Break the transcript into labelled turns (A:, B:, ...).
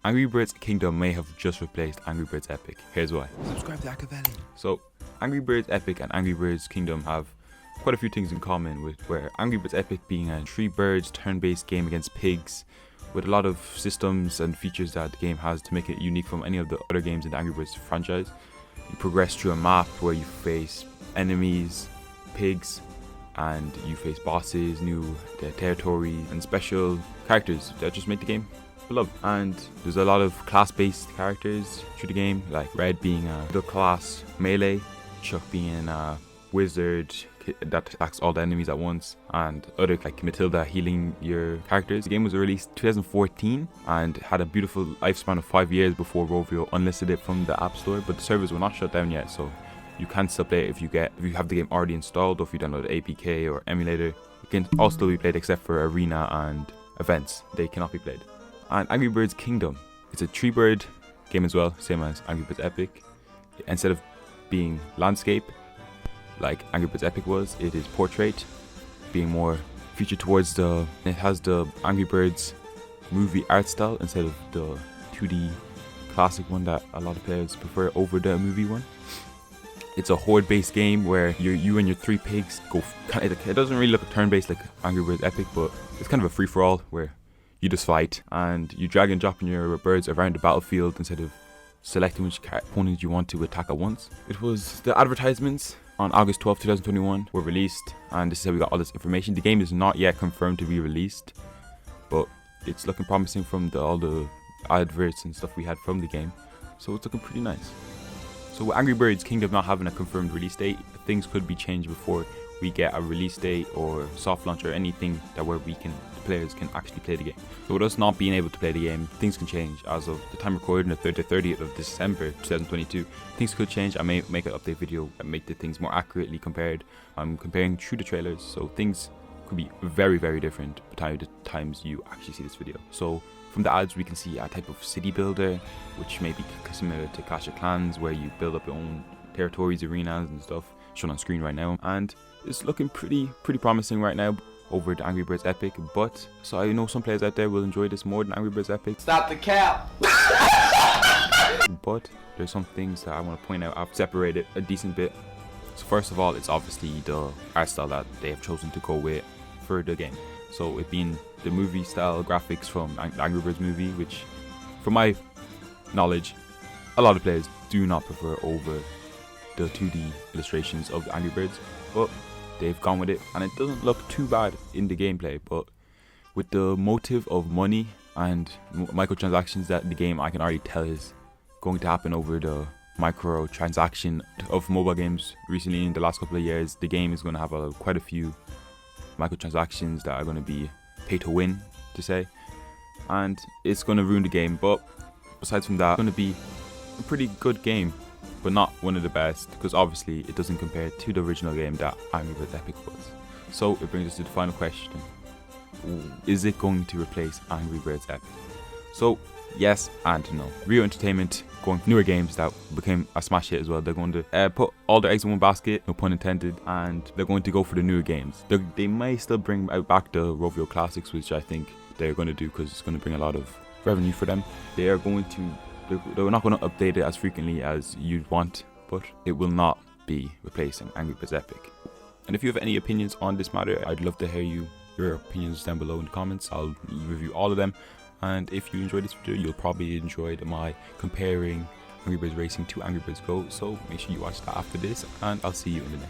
A: Angry Birds Kingdom may have just replaced Angry Birds Epic. Here's why.
B: Subscribe to Acavelli.
A: So, Angry Birds Epic and Angry Birds Kingdom have quite a few things in common, with where Angry Birds Epic being a three birds turn-based game against pigs with a lot of systems and features that the game has to make it unique from any of the other games in the Angry Birds franchise. You progress through a map where you face enemies, pigs, and you face bosses, new territory, and special characters that just make the game beloved. And there's a lot of class-based characters through the game, like Red being the class melee, Chuck being a wizard that attacks all the enemies at once, and other like Matilda healing your characters. The game was released 2014 and had a beautiful lifespan of 5 years before Rovio unlisted it from the App Store, but the servers were not shut down yet, so you can still play it if you have the game already installed, or if you download the APK or emulator. It can all still be played except for arena and events. They cannot be played. And Angry Birds Kingdom, it's a three bird game as well, same as Angry Birds Epic. Instead of being landscape like Angry Birds Epic was, it is portrait, being more featured towards it has the Angry Birds movie art style instead of the 2D classic one that a lot of players prefer over the movie one. It's a horde-based game where you and your three pigs go. It doesn't really look turn-based like Angry Birds Epic, but it's kind of a free-for-all where you just fight and you drag and drop your birds around the battlefield instead of selecting which opponent you want to attack at once. It was the advertisements on August 12, 2021 were released, and this is how we got all this information. The game is not yet confirmed to be released, but it's looking promising from all the adverts and stuff we had from the game, so it's looking pretty nice. So with Angry Birds Kingdom not having a confirmed release date, things could be changed before we get a release date or soft launch or anything where the players can actually play the game. So with us not being able to play the game, things can change. As of the time recording, the 30th of December 2022, things could change. I may make an update video and make the things more accurately compared. I'm comparing through the trailers, so things could be very, very different by the times you actually see this video. So from the ads, we can see a type of city builder, which may be similar to Clash of Clans, where you build up your own territories, arenas and stuff, shown on screen right now. And it's looking pretty promising right now over the Angry Birds Epic, but so I know some players out there will enjoy this more than Angry Birds Epic.
B: Stop the cap!
A: But there's some things that I want to point out. I've separated a decent bit. So first of all, it's obviously the art style that they have chosen to go with for the game. So it being the movie style graphics from the Angry Birds movie, which from my knowledge, a lot of players do not prefer over the 2D illustrations of the Angry Birds, but they've gone with it and it doesn't look too bad in the gameplay. But with the motive of money and microtransactions that the game, I can already tell is going to happen over the microtransaction of mobile games recently in the last couple of years. The game is going to have quite a few microtransactions that are going to be pay to win, to say, and it's going to ruin the game. But besides from that, it's going to be a pretty good game, but not one of the best, because obviously it doesn't compare to the original game that Angry Birds Epic was. So it brings us to the final question: is it going to replace Angry Birds Epic? So yes and no. Rovio Entertainment going for newer games that became a smash hit as well. They're going to put all their eggs in one basket, no pun intended, and they're going to go for the newer games. They may still bring back the Rovio classics, which I think they're going to do because it's going to bring a lot of revenue for them. They're not going to update it as frequently as you'd want, but it will not be replacing Angry Birds Epic. And if you have any opinions on this matter, I'd love to hear your opinions down below in the comments. I'll review all of them. And if you enjoyed this video, you'll probably enjoy my comparing Angry Birds Racing to Angry Birds Go. So make sure you watch that after this, and I'll see you in the next one.